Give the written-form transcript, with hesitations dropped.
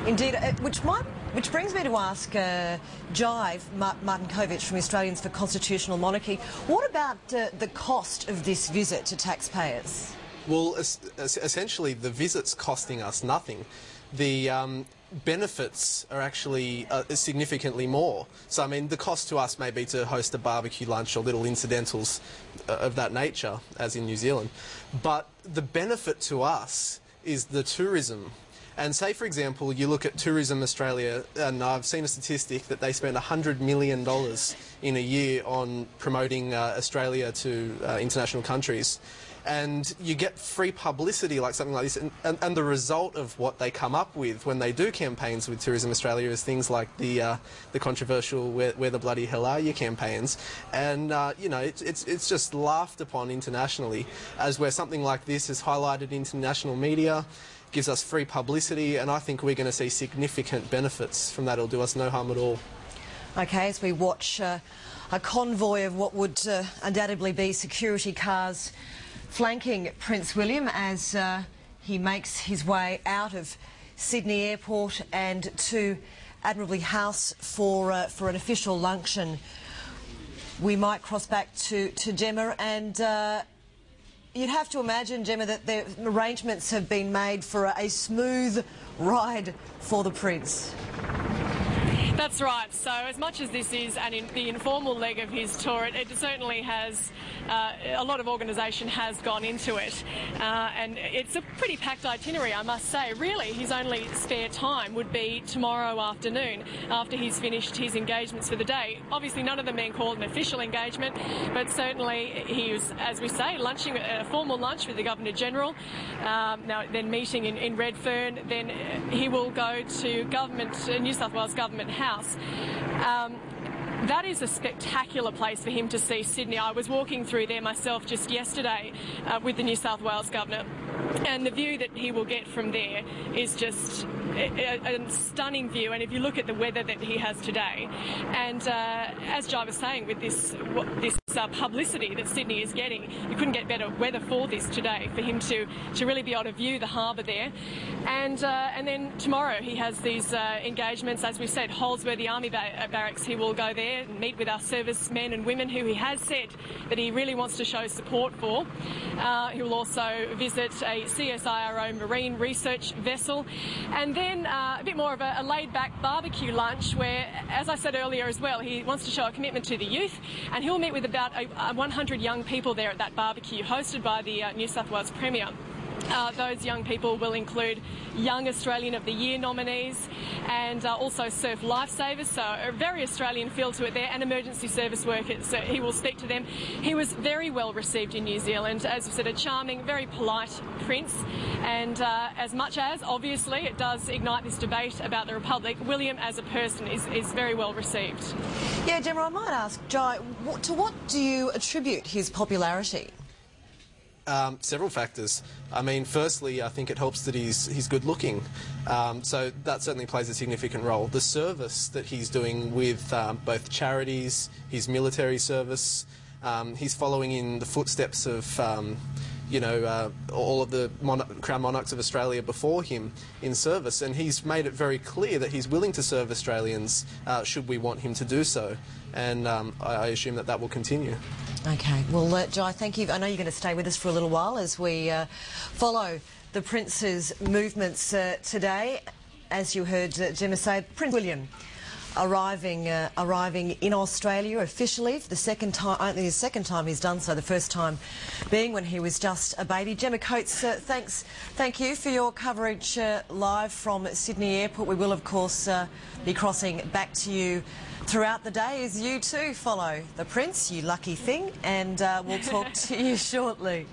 Indeed, which brings me to ask Jive Martinkovich from Australians for Constitutional Monarchy, what about the cost of this visit to taxpayers? Well, essentially the visit's costing us nothing. The benefits are actually significantly more. So, I mean, the cost to us may be to host a barbecue lunch or little incidentals of that nature, as in New Zealand. But the benefit to us is the tourism. And say, for example, you look at Tourism Australia, and I've seen a statistic that they spend $100 million in a year on promoting Australia to international countries. And you get free publicity like something like this, and the result of what they come up with when they do campaigns with Tourism Australia is things like the controversial where the bloody hell are you campaigns, and you know, it's just laughed upon internationally as where something like this is highlighted in international media, gives us free publicity, and I think we're going to see significant benefits from that. It'll do us no harm at all. Okay, as we watch a convoy of what would undoubtedly be security cars flanking Prince William as he makes his way out of Sydney Airport and to Admiralty House for an official luncheon. We might cross back to Gemma, and you'd have to imagine, Gemma, that the arrangements have been made for a smooth ride for the Prince. That's right. So as much as this is the informal leg of his tour, it certainly has, a lot of organisation has gone into it. And it's a pretty packed itinerary, I must say. Really, his only spare time would be tomorrow afternoon after he's finished his engagements for the day. Obviously, none of them being called an official engagement, but certainly he was, as we say, lunching a formal lunch with the Governor-General, then meeting in Redfern. Then he will go to New South Wales Government House. That is a spectacular place for him to see Sydney. I was walking through there myself just yesterday with the New South Wales Governor, and the view that he will get from there is just a stunning view. And if you look at the weather that he has today, and as Jai was saying, with this publicity that Sydney is getting, you couldn't get better weather for this today, for him to really be able to view the harbour there. And then tomorrow he has these engagements, as we said, Holsworthy Army Barracks. He will go there and meet with our servicemen and women who he has said that he really wants to show support for. He will also visit a CSIRO marine research vessel, and then a bit more of a laid-back barbecue lunch where, as I said earlier as well, he wants to show a commitment to the youth, and he'll meet with about 100 young people there at that barbecue hosted by the New South Wales Premier. Those young people will include Young Australian of the Year nominees and also surf lifesavers, so a very Australian feel to it there, and emergency service workers. So he will speak to them. He was very well received in New Zealand. As I said, a charming, very polite prince, and as much as, obviously, it does ignite this debate about the Republic, William as a person is very well received. Yeah, Gemma, I might ask, Jai, to what do you attribute his popularity? Several factors. I mean, firstly, I think it helps that he's good looking, so that certainly plays a significant role. The service that he's doing with both charities, his military service, he's following in the footsteps of you know, all of the Crown Monarchs of Australia before him in service, and he's made it very clear that he's willing to serve Australians should we want him to do so, and I assume that that will continue. Okay, well, Jai, thank you. I know you're going to stay with us for a little while as we follow the Prince's movements today. As you heard Gemma say, Prince William arriving in Australia officially for the second time, only the second time he's done so, the first time being when he was just a baby. Gemma Coates, thank you for your coverage live from Sydney Airport. We will, of course, be crossing back to you throughout the day as you too follow the Prince, you lucky thing, and we'll talk to you shortly.